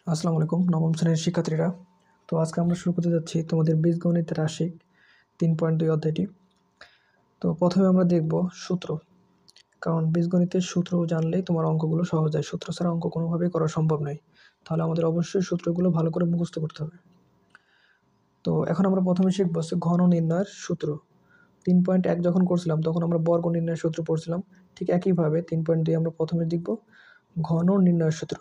আসসালামু আলাইকুম নবম শ্রেণীর শিক্ষার্থীরা। তো আজকে আমরা শুরু করতে যাচ্ছি তোমাদের বীজগণিত রাশিক 3.2 অধ্যায়টি। তো প্রথমে আমরা দেখব সূত্র, কারণ বীজগণিতের সূত্র জানলেই তোমার অঙ্কগুলো সহজ হয়। সূত্র ছাড়া অঙ্ক কোনোভাবেই করা সম্ভব নয়। তাহলে আমাদের অবশ্যই সূত্রগুলো ভালো করে মুখস্থ করতে হবে। তো এখন আমরা প্রথমে শিখব ঘন নির্ণয়ের সূত্র। 3.1 যখন করছিলাম তখন আমরা বর্গ নির্ণয়ের সূত্র পড়ছিলাম। ঠিক একইভাবে 3.2 আমরা প্রথমে দেখব ঘন নির্ণয়ের সূত্র।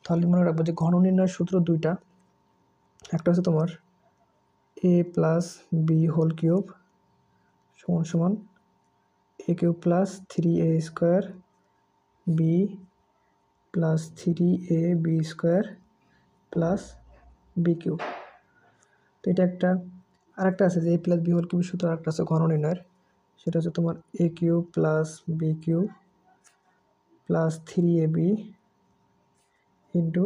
তাহলে মনে রাখবো যে ঘন নির্ণয়ের সূত্র দুইটা। একটা হচ্ছে তোমার a plus B whole cube সমান সমান a cube plus 3a square B plus 3ab square plus B cube. তো এটা একটা। আরেকটা আছে যে a প্লাস বি হোল কিউবের সূত্র আরেকটা আছে ঘন নির্ণয়ের, সেটা হচ্ছে তোমার a cube plus B cube plus 3ab into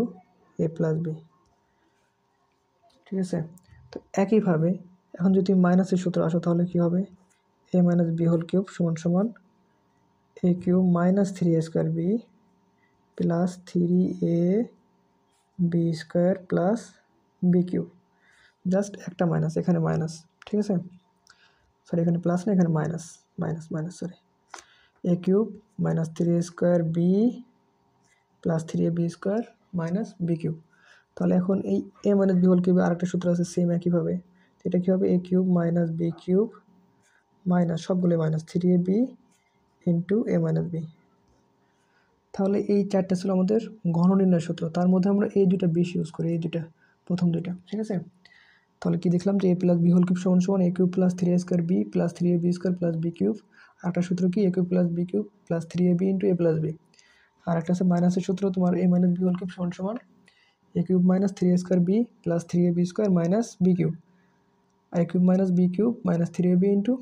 a plus B. ঠিক আছে। তো একইভাবে এখন যদি মাইনাসের সূত্র আসো তাহলে কী হবে? a minus B whole cube সমান সমান a cube minus 3a square B plus 3ab square plus B cube. Just একটা মাইনাস, এখানে মাইনাস। ঠিক আছে, সরি এখানে প্লাস না, এখানে minus minus minus sorry a cube minus 3a square B plus 3ab square minus B cube. তাহলে এখন এই a মাইনাস বি হোল কিউবে আরেকটা সূত্র আছে সেম একইভাবে। এটা কী হবে? a cube minus B cube minus সবগুলো minus 3ab into a minus B. তাহলে এই চারটা ছিল আমাদের ঘন নির্ণয় সূত্র। তার মধ্যে আমরা এই দুটা বেশি ইউজ করি, এই দুটা প্রথম দুইটা। ঠিক আছে, তাহলে কি দেখলাম যে a plus B whole cube সমান সমান a cube plus 3a square B plus 3ab square plus B cube. আরেকটা সূত্র কি a cube plus B cube plus 3ab into a plus B. আর একটা আছে মাইনাসের সূত্র তোমার a minus B whole cube সমান সমান a cube minus 3a square B plus 3ab square minus B cube. a cube minus B cube minus 3ab into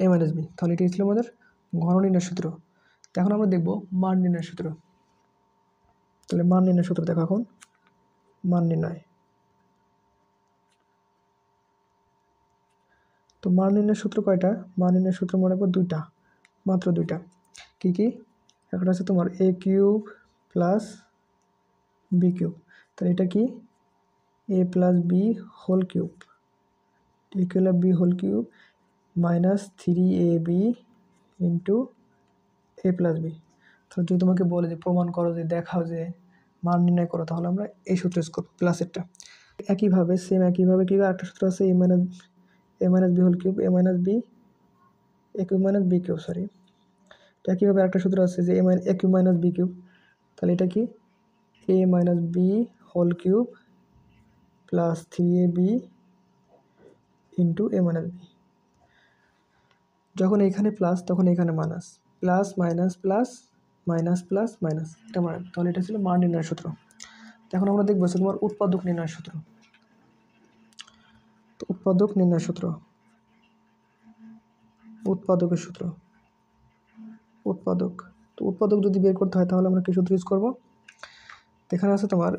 a minus B. তাহলে এটাই ছিল আমাদের ঘন নির্ণয় সূত্র। তো এখন আমরা দেখব মান নির্ণয় সূত্র। তাহলে মান নির্ণয় সূত্র দেখো। এখন মান নির্ণয়, তো মান নির্ণয়ের সূত্র কয়টা? মান নির্ণয়ের সূত্র মনে রাখবো দুইটা, মাত্র দুইটা। কি কি? একটা আছে তোমার a cube plus B cube. তাহলে এটা কি? a plus B whole cube equal B whole cube minus 3ab into a plus B. তো যদি তোমাকে বলে যে প্রমাণ করো, যে দেখাও, যে মান নির্ণয় করো, তাহলে আমরা এই সূত্র ইউজ করবো, প্লাসেরটা। একইভাবে সেম একইভাবে কি আরেকটা সূত্র আছে a minus B whole cube a minus B a cube minus B cube sorry. তো একইভাবে আরেকটা সূত্র আছে যে a cube minus B cube. তাহলে এটা কি? a minus B whole cube plus 3ab into a minus B. যখন এখানে প্লাস তখন এখানে minus, plus minus plus minus plus minus, এটা মানে। তাহলে এটা ছিল মান নির্ণয়ের সূত্র। এখন আমরা দেখবো তোমার উৎপাদক নির্ণয়ের সূত্র। তো উৎপাদক নির্ণয়ের সূত্র, উৎপাদকের সূত্র, উৎপাদক। তো উৎপাদক যদি বের করতে হয় তাহলে আমরা কি সূত্র ইউজ করবো? এখানে আছে তোমার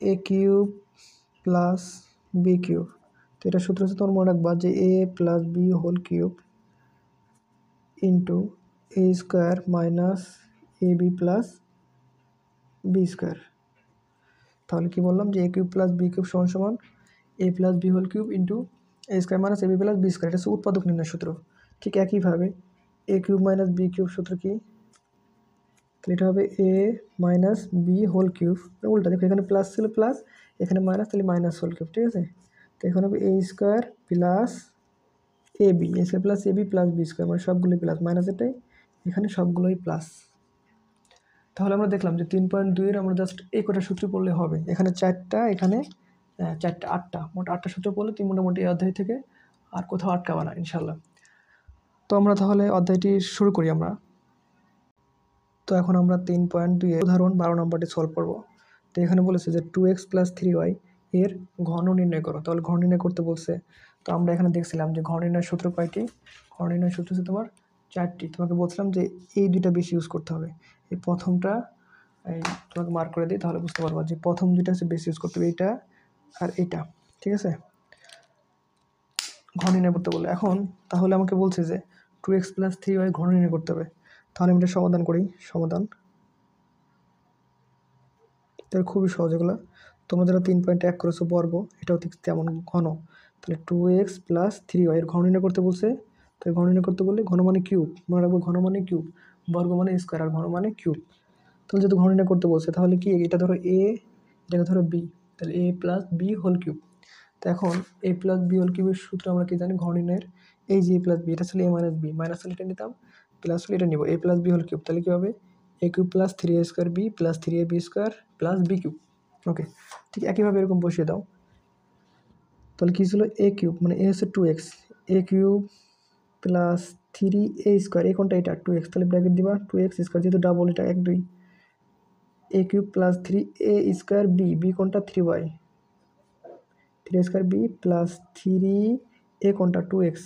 a cube plus B cube. তো এটা সূত্র হচ্ছে তোমার মনে রাখবা যে a plus B whole cube into a square minus A B plus B square. তাহলে কি বললাম যে a cube plus B cube সমান সমান a plus B whole cube into a square minus A B plus B square. এটা হচ্ছে উৎপাদক নির্ণয় সূত্র। ঠিক একইভাবে a cube minus B cube সূত্র কি? তাহলে এটা হবে a minus B whole cube. উল্টা দেখো, এখানে প্লাস ছিল প্লাস, এখানে মাইনাস, তাহলে মাইনাস হোল কিউব। ঠিক আছে, তো এখানে হবে a square plus A B, A square plus A B plus B square, মানে সবগুলোই প্লাস, মাইনাস এটাই এখানে সবগুলোই প্লাস। তাহলে আমরা দেখলাম যে 3.2-এর আমরা জাস্ট এই কটা সূত্র পড়লে হবে। এখানে চারটা, এখানে চারটা, আটটা, মোট আটটা সূত্র পড়লে তুমি মোটামুটি এই অধ্যায় থেকে আর কোথাও আটকাবা না ইনশাল্লাহ। তো আমরা তাহলে অধ্যায়টি শুরু করি আমরা। তো এখন আমরা 3.2 উদাহরণ 12 নম্বরটি সলভ করবো। তো এখানে বলেছে যে 2x প্লাস 3y এর ঘন নির্ণয় করো। তাহলে ঘন নির্ণয় করতে বলছে। তো আমরা এখানে দেখছিলাম যে ঘন নির্ণয়ের সূত্র কয়টি? ঘন নির্ণয়ের সূত্র হচ্ছে তোমার চারটি। তোমাকে বলছিলাম যে এই দুইটা বেশি ইউজ করতে হবে। এই প্রথমটা এই তোমাকে মার্ক করে দিই, তাহলে বুঝতে পারবা যে প্রথম দুইটা হচ্ছে বেশি ইউজ করতে হবে, এইটা আর এইটা। ঠিক আছে, ঘন নির্ণয় করতে বলে। এখন তাহলে আমাকে বলছে যে 2x প্লাস 3y ঘন নির্ণয় করতে হবে। তাহলে আমরা সমাধান করি। সমাধান তাহলে খুবই সহজ এগুলো। তোমরা যারা 3.1 করেছো বর্গ, এটাও ঠিক তেমন ঘন। তাহলে 2x প্লাস 3y এর ঘন নির্ণয় করতে বলছে। তো ঘন নির্ণয় করতে বললে ঘন মানে কিউব, মনে রাখবো ঘন মানে কিউব, বর্গ মানে স্কোয়ার, আর ঘন মানে কিউব। তাহলে যেহেতু ঘন নির্ণয় করতে বলছে, তাহলে কি এটা ধরো এ, এটাকে ধরো বি, তাহলে এ প্লাস বি হোল কিউব। তো এখন এ প্লাস বি হোল কিউবের সূত্র আমরা কি জানি ঘন নির্ণয়ের, এই যে এ প্লাস বি, এটা ছিল এ মাইনাস বি, মাইনাস হলে এটা নিতাম, প্লাস হলে এটা নিব, A plus B whole cube. তাহলে কী হবে, A cube plus 3a square B plus 3ab square plus B cube. Okay, ঠিক একইভাবে এরকম বসিয়ে দাও। তাহলে কী ছিল, এ কিউব মানে এ হচ্ছে 2x, এ কিউব প্লাস 3a স্কোয়ার, এ কোনটা এটা 2x, তাহলে ব্র্যাকেট দিবা 2x স্কোয়ার, যেহেতু ডাবল এটা 1 2, A cube plus 3a square B, B কোনটা 3y, 3a square B plus 3a কোনটা 2x,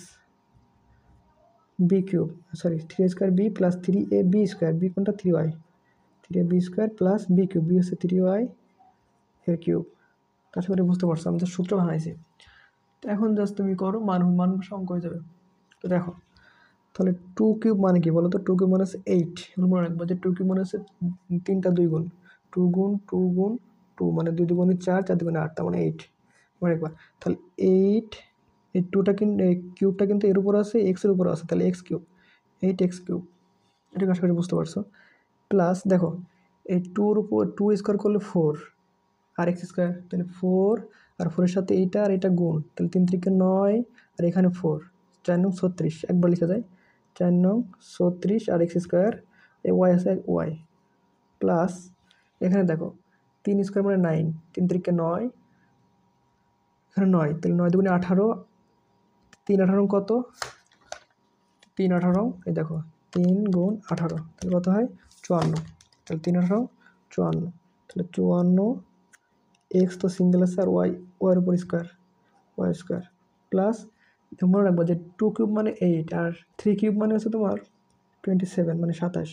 B cube, sorry 3a square B plus 3ab square, B কোনটা 3y, 3ab square plus B cube, B হচ্ছে 3y এর cube. আশা করি বুঝতে পারছো, আমি তো সূত্র বানাইছি। তো এখন জাস্ট তুমি করো, মান অঙ্ক হয়ে যাবে। তো দেখো, তাহলে 2 কিউব মানে কি বলো তো, 2 কিউব মানে হচ্ছে 8, মনে রাখবো যে 2 কিউব মানে হচ্ছে 3টা 2 গুণ, 2 গুণ 2 গুণ 2 মানে 2 দুগুণে 4, 4 দুগুণে 8, তার মানে 8, মনে রাখবা। তাহলে 8, এই 2টা কিন্তু, এই কিউবটা কিন্তু এর উপর আছে, এক্সের উপর আছে, তাহলে এক্স কিউব, 8x কিউব। এটা আশা করি বুঝতে পারছো। প্লাস দেখো, এই 2-র উপর 2 স্কোয়ার করলে 4 আর এক্স স্কোয়ার, তাহলে 4 আর 4-এর সাথে এইটা আর এটা গুণ, তাহলে 3 3 9 আর এখানে 4, 4 9 36, একবার লিখা যায় 4 9 36 আর এক্স স্কোয়ার, এই ওয়াই আছে ওয়াই, প্লাস এখানে দেখো 3 স্কোয়ার মানে 9, 3 3 9, এখানে 9, তাহলে 9 দুগুণে 18, 3 18 কত, 3 18, এই দেখো 3 গুণ 18, তাহলে কত হয় 54, তাহলে 3 18 54, তাহলে 54 এক্স তো সিঙ্গেল আছে, আর ওয়াইয়ের উপর স্কোয়ার, ওয়াই স্কোয়ার, প্লাস মনে রাখবো যে 2 কিউব মানে 8 আর 3 কিউব মানে হচ্ছে তোমার 27 মানে 27,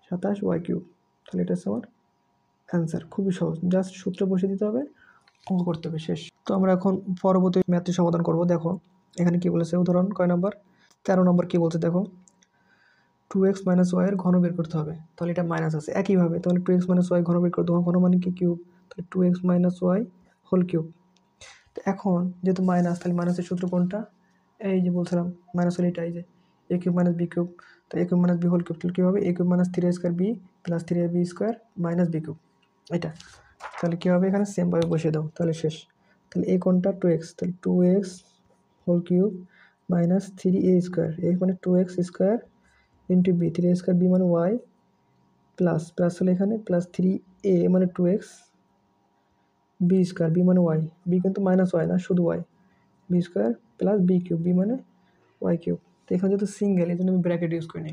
27 ওয়াই কিউব। তাহলে এটা হচ্ছে আমার অ্যান্সার। খুবই সহজ, জাস্ট সূত্র বসিয়ে দিতে হবে, অঙ্ক করতে হবে, শেষ। তো আমরা এখন পরবর্তী ম্যাথটি সমাধান করব। দেখো এখানে কি বলেছে, উদাহরণ কয় নম্বর, 13 নম্বর কি বলছে দেখো, 2x মাইনাস ওয়াই এর ঘন বের করতে হবে। তাহলে এটা মাইনাস আছে, একইভাবে তাহলে 2x মাইনাস ওয়াই ঘন বের করতে হবে, ঘন মানে কি কিউব, তাহলে 2x minus Y whole cube. তো এখন যেহেতু মাইনাস, তাহলে মাইনাসের সূত্র কোনটা, এই যে বলছিলাম মাইনাস হলে এটা, এই যে A cube minus B cube, তো A cube minus B whole cube, তাহলে কী হবে, A cube minus 3a square B plus 3ab square minus B cube, এটা। তাহলে কী হবে, এখানে সেমভাবে বসিয়ে দাও, তাহলে শেষ। তাহলে এ কোনটা 2x, তাহলে 2x whole cube minus 3a square, A মানে 2x square into B, 3a square B মানে ওয়াই, প্লাস প্লাস হলে এখানে প্লাস 3a মানে 2x, বি স্কোয়ার বি মানে ওয়াই, বি কিন্তু মাইনাস ওয়াই না, শুধু Y, B square plus B cube, B মানে ওয়াই কিউব। তো এখানে যেহেতু সিঙ্গেল, এই জন্য আমি ব্র্যাকেট ইউজ করি নি,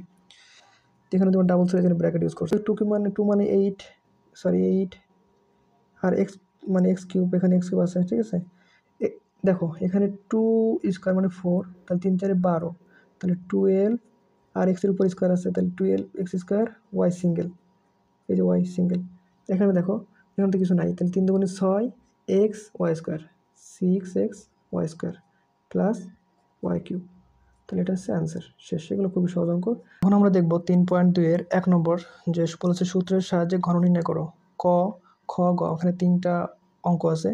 এখানে তোমার ডাবল ছিল, এখানে ব্র্যাকেট ইউজ করছো। 2 কিউব মানে 2 মানে 8, সরি 8, আর এক্স মানে এক্স কিউব, এখানে এক্স কিউব আছে, ঠিক আছে। দেখো এখানে 2 স্কোয়ার মানে 4, তাহলে 3 4 12, তাহলে 12 আর এক্সের উপর স্কোয়ার আছে, তাহলে 12 এক্স স্কোয়ার, ওয়াই সিঙ্গেল, এই যে ওয়াই সিঙ্গেল। এখানে দেখো এখানে তো কিছু নাই, তাহলে 3 দুগুণে 6 X Y square, 6x Y square plus Y cube. তাহলে এটা হচ্ছে অ্যান্সার, শেষ। এগুলো খুবই সহজ অঙ্ক। এখন আমরা দেখব 3.2 এর 1 নম্বর, যে বলেছে সূত্রের সাহায্যে ঘন নির্ণয় করো, ক খ গ, ওখানে 3টা অঙ্ক আছে,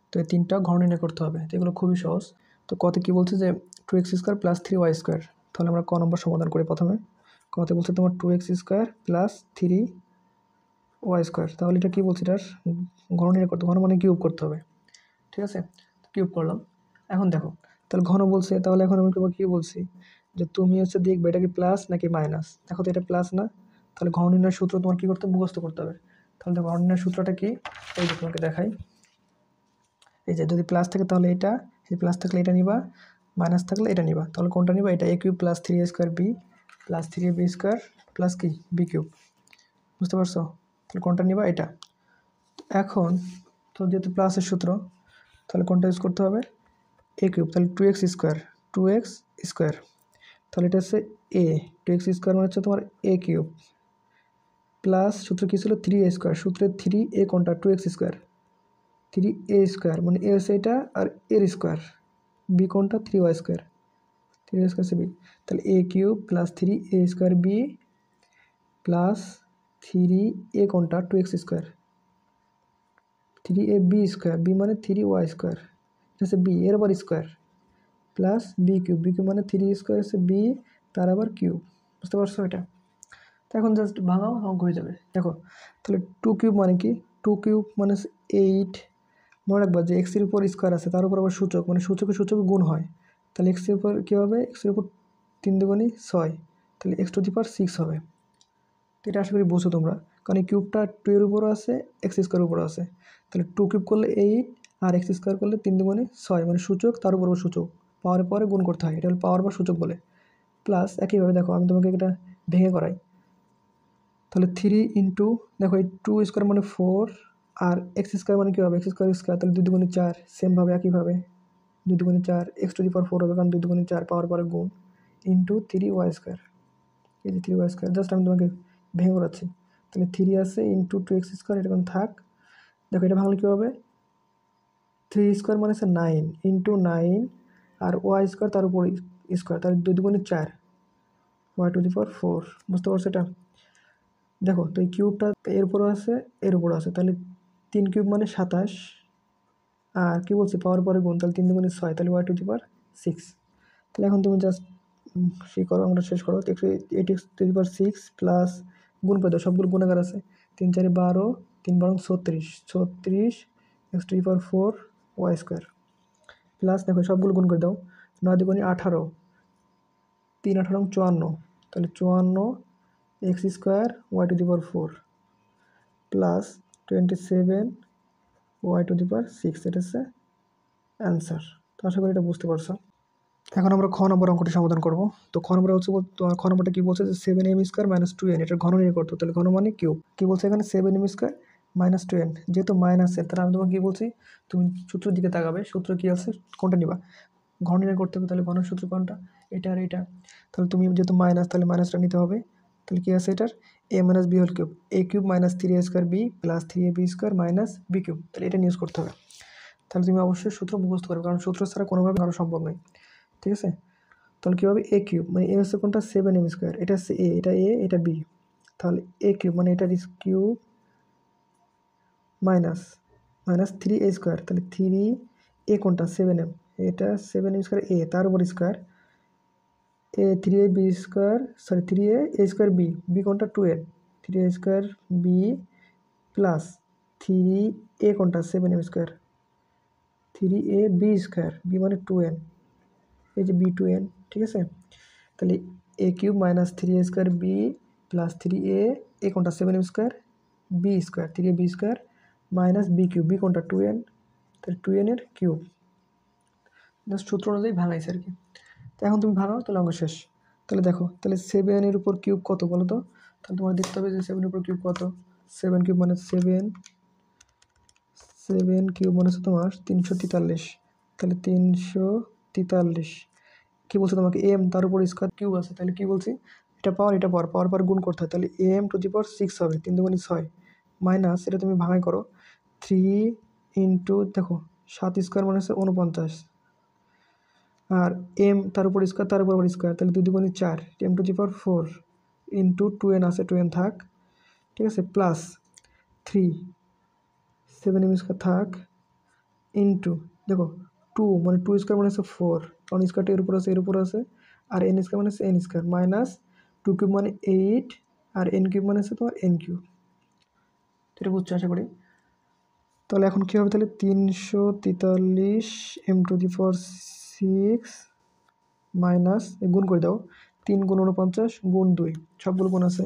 তো এই 3টা ঘন নির্ণয় করতে হবে। তো এগুলো খুবই সহজ। তো কতে কি বলছে যে 2x square plus 3y square, তাহলে আমরা ক নম্বর সমাধান করি প্রথমে। কতে বলছে তোমার 2x square plus 3y square, তাহলে এটা কী বলছে, এটার ঘন নির্ণয় করতে, ঘন মানে কিউব করতে হবে, ঠিক আছে। কিউব করলাম। এখন দেখো তাহলে ঘন বলছে, তাহলে এখন আমি তোমাকে কী বলছি, যে তুমি হচ্ছে দেখবে এটা কি প্লাস নাকি মাইনাস। দেখো তো এটা প্লাস না, তাহলে ঘন নির্ণয়ের সূত্র তোমার কী করতে হবে, মুখস্থ করতে হবে। তাহলে ঘন নির্ণয়ের সূত্রটা কি, এই যে তোমাকে দেখাই, এই যে যদি প্লাস থাকে তাহলে এটা, এই প্লাস থাকলে এটা নিবা, মাইনাস থাকলে এটা নিবা, তাহলে কোনটা নিবা, এটা A cube plus 3a square B plus 3ab square plus কি বি কিউব, বুঝতে পারছো। তাহলে কোনটা নিবা, এটা। এখন তো যেহেতু প্লাসের সূত্র, তাহলে কোনটা ইউজ করতে হবে, এ কিউব, তাহলে 2x স্কোয়ার, 2x স্কোয়ার, তাহলে এটা হচ্ছে এ, 2x স্কোয়ার মানে হচ্ছে তোমার এ কিউব, প্লাস সূত্র কী ছিল 3a স্কোয়ার, সূত্রে 3a কোনটা 2x স্কোয়ার, 3a স্কোয়ার মানে এ হচ্ছে এটা, আর এর স্কোয়ার, বি কোনটা 3y স্কোয়ার, 3y স্কোয়ার সে বি, তাহলে A cube plus 3a square B plus 3a কোনটা 2x স্কোয়ার, 3ab² বি মানে 3y², এটা হচ্ছে বি এর আবার স্কোয়ার, প্লাস b³ b³ মানে 3 স্কোয়ার হচ্ছে বি তার আবার কিউব। বুঝতে পারছো এটা? তো এখন জাস্ট ভাঙাও, অঙ্ক হয়ে যাবে। দেখো তাহলে 2³ মানে কি, 2³ মানে 8। মনে রাখবা যে এক্সের উপর স্কোয়ার আছে, তার উপর আবার সূচক, মানে সূচকে সূচকে গুণ হয়। তাহলে এক্সের উপর কী হবে, এক্সের উপর 3 দুগুণী 6, তাহলে x⁴ হবে। তো এটা আশা করি বুঝছো তোমরা, কারণ এই কিউবটা 2 এর উপরও আছে, x² উপরও আছে। তাহলে 2³ করলে 8 আর x² করলে 3 দুগুণী 6, মানে সূচক তার উপরও সূচক, পাওয়ারের পরে গুণ করতে হয়, এটা হলো পাওয়ার বা সূচক বলে। প্লাস একইভাবে দেখো আমি তোমাকে এটা ভেঙে করাই। তাহলে 3 ইন্টু, দেখো এই 2² মানে 4, আর x² মানে কী হবে, x², তাহলে 2 দুগুণী 4, সেমভাবে একইভাবে 2 দুগুণী 4, x⁴ হবে, কারণ 2 দুগুণী 4 পাওয়ার পরে গুণ, ইন্টু 3y²। এই যে 3y², জাস্ট আমি তোমাকে ভেঙে করাচ্ছি। তাহলে 3 আছে ইন্টু 2x², এটা কোনো থাক। দেখো এটা ভাঙলে কী হবে, 3² মানে হচ্ছে 9 ইন্টু 9, আর y² তার উপর স্কোয়ার, তাহলে 2 দুগুণী 4, y⁴। বুঝতে পারছো এটা? দেখো তো এই কিউবটা এর উপরও আছে, এর উপরও আছে, তাহলে 3³ মানে 27, আর কী বলছি পাওয়ার পরে গুণ, তাহলে 3 দুগুণী 6, তাহলে y⁴। তাহলে এখন তুমি জাস্ট সেই করো, আমরা শেষ করো। 8x⁴ প্লাস গুণ করে দাও, সবগুলো গুণাগার আছে, 3 4 12, 3 12 36 x⁴ y², প্লাস দেখো সবগুলো গুণ করে দাও, 9 দুগুণী 18, 3 18 54, তাহলে 54 x² y⁴, প্লাস 27 y⁴, এটা হচ্ছে অ্যান্সার। তো আশা করি এটা বুঝতে পারছো। এখন আমরা খ নম্বর অঙ্কটি সমাধান করব। তো খ নম্বর হচ্ছে, তোমার খ নম্বরটা কী বলছে, যে 7m² - 2n, এটার ঘন নির্ণয় করতে। তাহলে ঘন মানে কিউব, কী বলছে এখানে 7m² - 2n, যেহেতু মাইনাসের, তাহলে আমি তোমাকে কী বলছি, তুমি সূত্রের দিকে তাকাবে, সূত্র কী আছে কোনটা নিবা, ঘন নির্ণয় করতে হবে। তাহলে ঘনের সূত্র কোনটা, এটা আর এটা। তাহলে তুমি যেহেতু মাইনাস, তাহলে মাইনাসটা নিতে হবে। তাহলে কী আছে এটার, a - b whole cube, a³ - 3a² b plus 3ab² - b³, তাহলে এটা নিউজ করতে হবে। তাহলে তুমি অবশ্যই সূত্র মুখস্থ করবে, কারণ সূত্র ছাড়া কোনোভাবে ঘন সম্ভব নয়। ঠিক আছে? তাহলে কী হবে, a³ মানে a হচ্ছে কোনটা 7m², এটা হচ্ছে a, এটা a, এটা b, তাহলে a³ মানে এটার কিউব মাইনাস 3a², তাহলে 3a কোনটা 7m, এটা 7m², a তার উপর square, a 3ab², sorry 3a² b, b কোনটা 2n, 3a² b plus 3a কোনটা 7m², 3ab², b মানে 2n, এই যে b2n। ঠিক আছে? তাহলে a³ - 3a² b plus 3a কোনটা 7m², b², 3ab² minus b³ b কোনটা 2n, তাহলে 2n এর কিউব। জাস্ট সূত্র অনুযায়ী ভাঙাইছে আর কি। তো এখন তুমি ভাঙাও, তাহলে অঙ্ক শেষ। তাহলে দেখো, তাহলে 7 উপর কিউব কত বলো তো, তাহলে তোমার দেখতে হবে যে 7 উপর কিউব কত, 7³ মানে 7³ মানে হচ্ছে তোমার 343, তাহলে 343। কী বলছে তোমাকে, m তার উপর স্কোয়ার কিউব আছে, তাহলে কী বলছি, এটা পাওয়ার এটা পাওয়ার, পাওয়ার পর গুণ করতে হয়, তাহলে am⁴ হবে, 3 দুগুণী 6, মাইনাস এটা তুমি ভাঙাই করো, 3 ইন্টু দেখো 7² মানে হচ্ছে 49, আর m তার উপর স্কোয়ার, তার উপর স্কোয়ার, তাহলে 2 দুগুণী 4, m⁴ ইন্টু 2n আছে, 2n থাক। ঠিক আছে? প্লাস 3 7m² থাক, ইন্টু দেখো 2 মানে 2² মানে হচ্ছে 4, কারণ স্কোয়ারটা এর উপর আছে, এর উপর আছে, আর n² মানে হচ্ছে n², মাইনাস 2³ মানে 8, আর n³ মানে হচ্ছে তোমার n³। এটা বুঝছো আশা করি। তাহলে এখন কী হবে, তাহলে 343 m⁴ মাইনাস গুণ করে দাও, 3 গুণ 49 গুণ 2, সবগুলো গুণ আছে,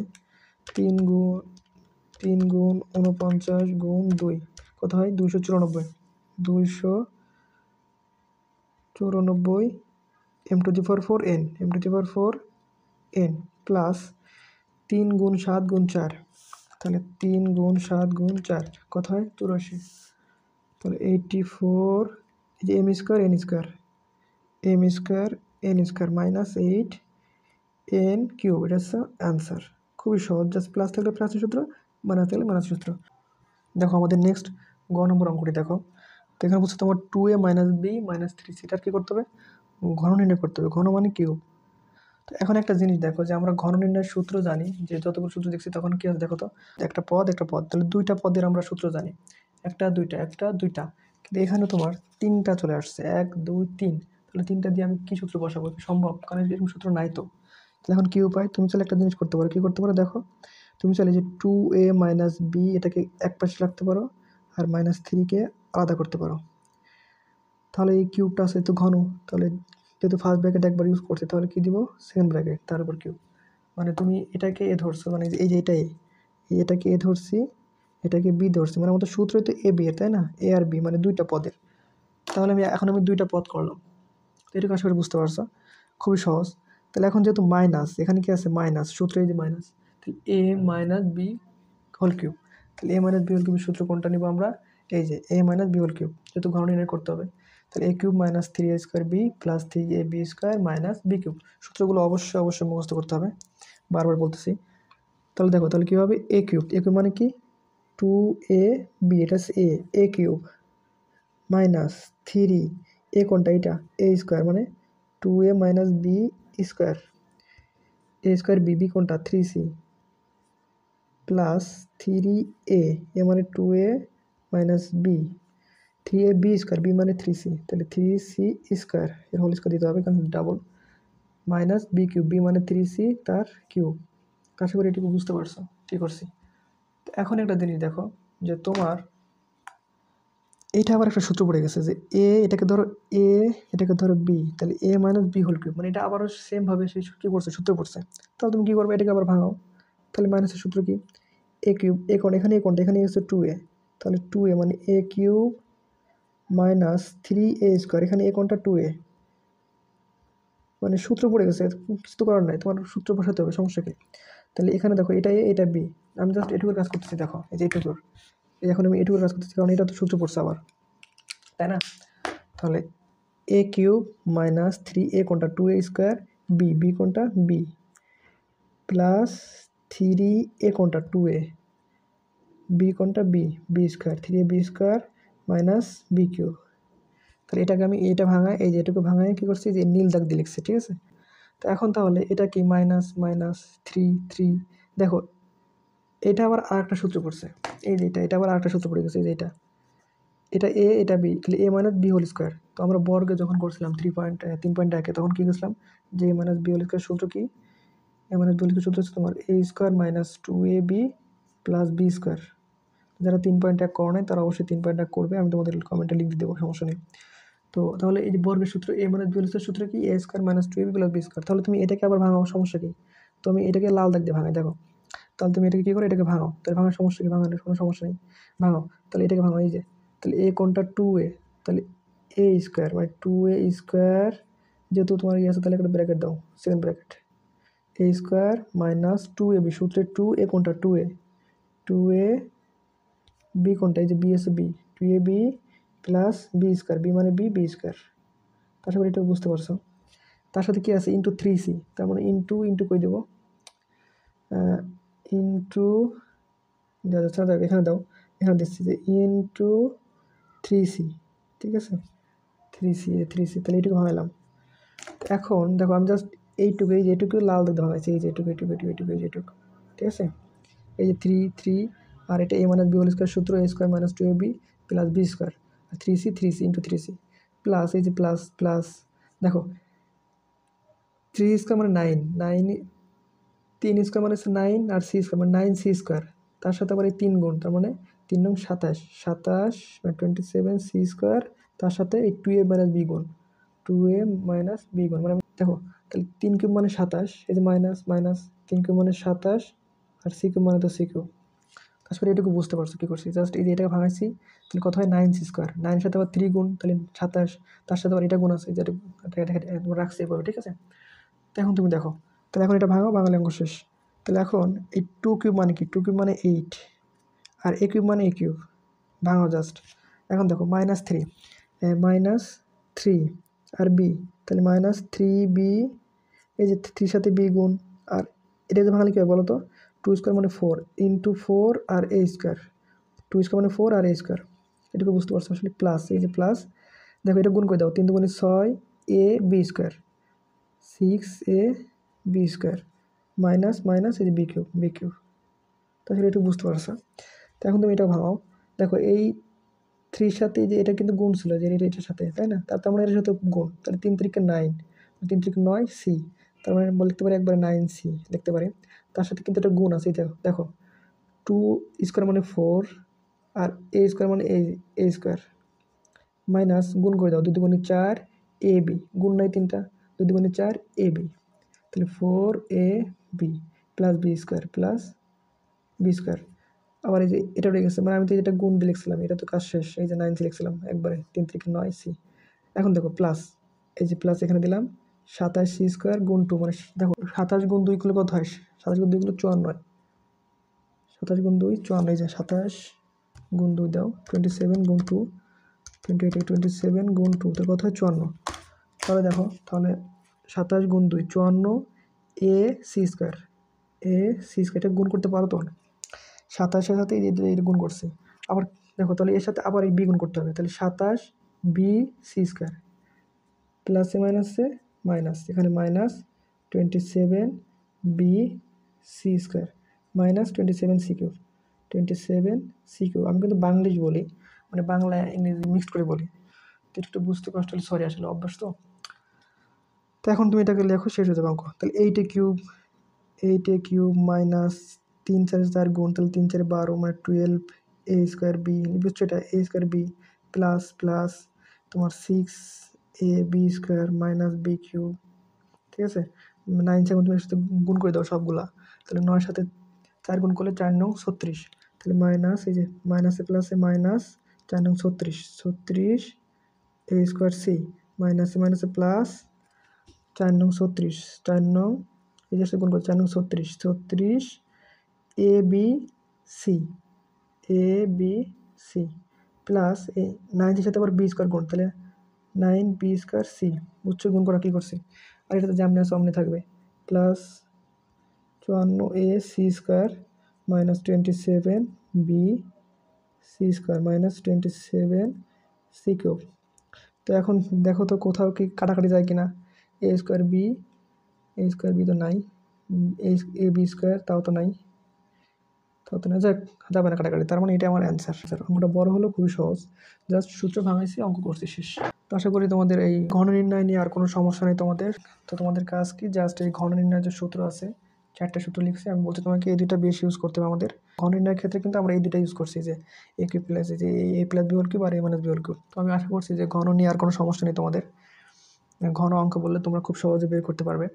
3 গুণ 49 গুণ 2 কত হয়, 294, 294 m⁴n প্লাস 3 গুণ 7 গুণ 4, তাহলে 3 গুণ 7 গুণ 4 কত হয়, 84, তাহলে 84, এই যে m² n² মাইনাস 8 n³ এটা হচ্ছে অ্যান্সার। খুবই সহজ, জাস্ট প্লাস থাকলে প্লাসের সূত্র, মাইনাস থাকলে মাইনাসের সূত্র। দেখো আমাদের নেক্সট গ নম্বর অঙ্কটি দেখো। তো এখানে বলছে তোমার 2a - b - 3c, এটার কী করতে হবে, ঘন নির্ণয় করতে হবে, ঘন মানে কিউব। তো এখন একটা জিনিস দেখো, যে আমরা ঘন নির্ণয়ের সূত্র জানি, যে যতগুলো সূত্র দেখছি তখন কী আছে দেখো তো, একটা পদ, তাহলে দুইটা পদের আমরা সূত্র জানি। একটা দুইটা, কিন্তু এখানে তোমার 3টা চলে আসছে, 1 2 3। তাহলে 3টা দিয়ে আমি কি সূত্র বসাবো? সম্ভব? কারণ এরকম সূত্র নাই তো। তাহলে এখন কি উপায়? তুমি চাইলে একটা জিনিস করতে পারো। কি করতে পারো দেখো, তুমি চাইলে যে 2a - b এটাকে এক পাশে রাখতে পারো, আর -3কে আলাদা করতে পারো। তাহলে এই কিউবটা আছে তো ঘন, তাহলে যেহেতু ফার্স্ট ব্র্যাকেট একবার ইউজ করছে, তাহলে কি দিব? সেকেন্ড ব্র্যাকেট তার উপর কিউব। মানে তুমি এটাকে এ ধরছো, মানে এই যে এটাই, এটাকে এ ধরছি, এটাকে বি ধরছি, মানে আমাদের সূত্রই তো এ বি এর, তাই না? এ আর বি মানে দুইটা পদের। তাহলে আমি দুইটা পদ করলাম। তো এটাকে আশা করি বুঝতে পারছো, খুবই সহজ। তাহলে এখন যেহেতু মাইনাস, এখানে কি আছে? মাইনাস, সূত্রে এই যে মাইনাস, তাহলে এ মাইনাস বি হোল কিউব। তাহলে এ মাইনাস বি হোল কিউবের সূত্র কোনটা নিব আমরা? এই যে A minus B whole cube, যেহেতু ঘন নির্ণয় করতে হবে। তাহলে A cube minus 3a square B plus 3ab square minus B cube. সূত্রগুলো অবশ্যই মুখস্থ করতে হবে, বারবার বলতেছি। তাহলে দেখো, তাহলে কী হবে? এ কিউব মানে কি? 2ab, এটা হচ্ছে এ কিউব মাইনাস 3, এ কোনটা? এটা এ স্কোয়ার, মানে 2a মাইনাস বি স্কোয়ার, এ স্কোয়ার বি কোনটা? 3c প্লাস 3a, এ মানে 2a minus B, 3ab square, B মানে 3c, তাহলে 3c স্কোয়ার এর হোল স্কোয়ার দিতে হবে কারণ double, minus B cube, B মানে 3c তার কিউব। আশা করি এটুকু বুঝতে পারছো কী করছি। তো এখন একটা জিনিস দেখো, যে তোমার এইটা আবার একটা সূত্র পড়ে গেছে, যে এটাকে ধরো এ, এটাকে ধরো বি, তাহলে এ মাইনাস বি হোল কিউব, মানে এটা আবারও সেমভাবে সেই কী করছে? সূত্র পড়ছে। তাহলে তুমি কী করবে? এটাকে আবার ভাঙাও। তাহলে মাইনাসের সূত্র কি? এ কিউব, এ কোণ, এখানে এ কোণটা, এখানে হচ্ছে 2a, তাহলে 2a মানে এ কিউব মাইনাস 3a স্কোয়ার, এখানে এ কোণটা 2a, মানে সূত্র পড়ে গেছে, কিছু তো করার নাই, তোমার সূত্র বসাতে হবে, সমস্যা কি? তাহলে এখানে দেখো, এটা এ, এটা বি, আমি জাস্ট এটুকুর কাজ করতেছি। দেখো এই যে এটুকুর, এখন আমি এটুকুর কাজ করতেছি, কারণ এটা তো সূত্র পড়ছে আবার, তাই না? তাহলে এ কিউব মাইনাস 3a কোনটা? 2a স্কোয়ার, বি কোনটা? বি প্লাস 3a কোনটা? 2a, বি কোনটা? B square, 3ab square minus B cube. তাহলে এটাকে আমি এটা ভাঙায়, এই যে এটুকু ভাঙায় কী করছি? যে নীল দাগ দিয়ে লিখছি, ঠিক আছে? তো এখন তাহলে এটা কি? মাইনাস মাইনাস 3 দেখো এটা আবার আরেকটা সূত্র পড়ছে, এই যে এটা আবার আরেকটা সূত্র পড়ে গেছে, এই যে এটা এ, এটা বি, তাহলে এ মাইনাস বি হোল স্কোয়ার। তো আমরা বর্গে যখন করছিলাম 3.1 তখন কি করছিলাম? যে A minus B whole square সূত্র কি? A minus B whole square সূত্র হচ্ছে তোমার A square minus 2ab plus B square. যারা 3.1 করো নাই তারা অবশ্যই 3.1 করবে, আমি তোমাদের কমেন্টে লিঙ্ক দিয়ে দেবো, সমস্যা নেই। তো তাহলে এই যে বর্গের সূত্র A minus B whole square সূত্র কি? A square minus 2ab plus B square. তাহলে তুমি এটাকে আবার ভাঙাও, সমস্যা কি? তো আমি এটাকে লাল দাগ দিয়ে ভাঙাই, দেখো। তাহলে তুমি এটাকে কী করো? এটাকে ভাঙাও, তাহলে ভাঙার সমস্যা কি? ভাঙানোর কোনো সমস্যা নেই, ভাঙাও। তাহলে এটাকে ভাঙাও, এই যে তাহলে এ কোনটা? 2a, তাহলে এ স্কোয়ার মানে 2a স্কোয়ার, যেহেতু তোমার ইয়ে আছে তাহলে একটা ব্র্যাকেট দাও, সেকেন্ড ব্র্যাকেট, এ স্কোয়ার মাইনাস 2ab, সূত্রে 2a কোনটা? 2a বি কোনটা? এই যে বি আছে, B 2ab plus B square, B মানে বি স্কোয়ার। তার সাথে এটা বুঝতে পারছো? তার সাথে কি আছে? ইন্টু 3c, তার মানে ইন্টু কই দেবো? ইন্টু যাচ্ছে না, এখানে দাও, এখানে দিচ্ছি যে ইন্টু 3c, ঠিক আছে? 3c, তাহলে এইটুকু ভাঙালাম। এখন দেখো আমি জাস্ট এইটুকু, এই যে এইটুকু লাল দাগ ভাঙাইছি, এই যে এইটুকু, এই যে এইটুকু, ঠিক আছে? এই যে 3 আর এটা A minus B whole square সূত্র, A square minus 2ab plus B square, আর 3c ইন্টু 3c প্লাস এই যে প্লাস দেখো 3 স্কোয়ার মানে 9, 3 স্কোয়ার মানে হচ্ছে 9, আর c স্কোয়ার মানে 9c স্কোয়ার, তার সাথে আবার এই 3 গুণ, তার মানে 3 নং 27 মানে 27c স্কোয়ার, তার সাথে এই 2a মাইনাস বি গুণ, 2a মাইনাস বি গুণ, মানে দেখো তাহলে 3 কিউব মানে 27, এই যে মাইনাস 3 কিউব মানে 27, আর c কিউব মানে তো c কিউব। তারপরে এটুকু বুঝতে পারছো কী করছি? জাস্ট এই যে এটাকে ভাঙাইছি, তাহলে কত হয়? 9c স্কোয়ার, 9 সাথে আবার 3 গুণ, তাহলে 27, তার সাথে আবার এটা গুণ আছে, যেটা রাখছি এভাবে, ঠিক আছে? তো এখন তুমি দেখো, তাহলে এখন এটা ভাঙাও, বাঙালি অঙ্ক শেষ। তাহলে এখন এই 2 কিউব মানে কি? 2 কিউব মানে 8, আর এ কিউব মানে এ কিউব, ভাঙাও জাস্ট। এখন দেখো -3 আর বি, তাহলে -3b, এই যে 3 সাথে বি গুণ, আর এটা যে ভাঙালে কী হয় বলো তো? 2 স্কোয়ার মানে 4 ইন্টু 4 আর এ স্কোয়ার, 2 স্কোয়ার মানে 4 আর এ স্কোয়ার, এটুকু বুঝতে পারছো আসলে? প্লাস এই যে প্লাস, দেখো এটা গুণ করে দাও, 3 দুগুণে 6 A B square, 6a B square minus এই যে বি কিউব, তাহলে একটু বুঝতে পারছো? তো এখন তুমি এটা ভাঙাও, দেখো এই 3 সাথে যে এটা কিন্তু গুণ ছিল যে এটার সাথে, তাই না? তার মানে এটার সাথে গুণ, তাহলে 3 3 9, 3 3 9 সি, তার মানে লিখতে পারি একবারে 9 সি লিখতে পারি। তার সাথে কিন্তু একটা গুণ আছে, দেখো 2 স্কোয়ার মানে 4 আর এ স্কোয়ার মানে এ স্কোয়ার মাইনাস গুণ করে দাও 2 2 4 এ বি, গুণ নাই 3টা, 2 2 4 এ বি, তাহলে 4 A B plus B square plus B square. আবার এই যে এটা উঠে গেছে, মানে আমি তো যেটা গুণ দিয়ে লিখছিলাম এটা তো কাজ শেষ, এই যে 9 সি লিখছিলাম একবারে 3 3 9 সি। এখন দেখো প্লাস, এই যে প্লাস এখানে দিলাম 27 সি স্কোয়ার গুণ 2, মানে দেখো 27 গুণ 2 করলে কত হয়? 27 গুণ 2 করলে 54 হয়। 27 গুণ 2 54, এই যে 27 গুণ 2 দাও 27 গুণ 2 28, 27 গুণ 2 তো কত হয়? 54। তাহলে দেখো, তাহলে 27 গুণ 2 54 A C square, A C square এটা গুণ করতে পারো তো? 27-এর সাথে এই গুণ করছি। আবার দেখো তাহলে এর সাথে আবার এই বি গুণ করতে হবে, তাহলে 27 বি সি স্কোয়ার প্লাসে মাইনাসে মাইনাস, এখানে minus 27 B C square minus 27 C cube, 27 C cube. আমি কিন্তু বাংলিশ বলি, মানে বাংলা ইংরেজি মিক্সড করে বলি, তো একটু বুঝতে কষ্ট হলে সরি, আসলে অভ্যাস তো। তো এখন তুমি এটাকে লেখো, শেষ হয়ে যাবে অঙ্ক। তাহলে 8 কিউব মাইনাস 3 4 4 গুণ, তাহলে 3 4 12 মানে 12 এ স্কোয়ার বি, বুঝছো এটা A square B plus plus তোমার 6 A B square minus B cube, ঠিক আছে? 9 7 তুমি এর সাথে গুণ করে দাও সবগুলা, তাহলে 9 সাথে 4 গুণ করলে 4 9 36, তাহলে মাইনাস এই যে মাইনাসে প্লাসে মাইনাস 4 9 36 এ স্কোয়ার সি মাইনাসে মাইনাসে প্লাস 4 9 36, 4 9 এই যে গুণ করে 4 9 36 A B C, A B C plus এই 9 এর সাথে আবার বি স্কোয়ার গুণ, তাহলে 9 বি স্কোয়ার সি, বুঝছো গুণ করা কী করছি? আর এটা তো যেমনি আছে অমনি থাকবে, plus 54 A C square minus 27 B C square minus 27 C cube. তো এখন দেখো তো কোথাও কি কাটাকাটি যায় কিনা, এ স্কোয়ার বি তো নাই, এ বি স্কোয়ার তাও তো নাই, যাক যাবে না কাটাকাটি, তার মানে এটা আমার অ্যান্সার। অঙ্কটা বড় হলো, খুবই সহজ, জাস্ট সূত্র ভাঙাইছি, অঙ্ক করছি, শেষ। তো আশা করি তোমাদের এই ঘন নির্ণয় নিয়ে আর কোনো সমস্যা নেই তোমাদের। তো তোমাদের কাজ কি, জাস্ট এই ঘন নির্ণয়ের যে সূত্র আছে 4টে সূত্র লিখছি, আমি বলছি তোমাকে এই দুইটা বেশি ইউজ করতে হবে আমাদের ঘন নির্ণয়ের ক্ষেত্রে, কিন্তু আমরা এই দুইটা ইউজ করছি, যে এ কিউ প্লাস যে এ প্লাস বি হোল কিউব আর এ মাইনাস বি হোল কিউব। তো আমি আশা করছি যে ঘন নিয়ে আর কোনো সমস্যা নেই তোমাদের, ঘন অঙ্ক বললে তোমরা খুব সহজে বের করতে পারবে।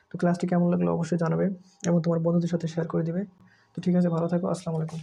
তো ক্লাসটি কেমন লাগলো অবশ্যই জানাবে এবং তোমার বন্ধুদের সাথে শেয়ার করে দিবে। তো ঠিক আছে, ভালো থাকো, আসসালামু আলাইকুম।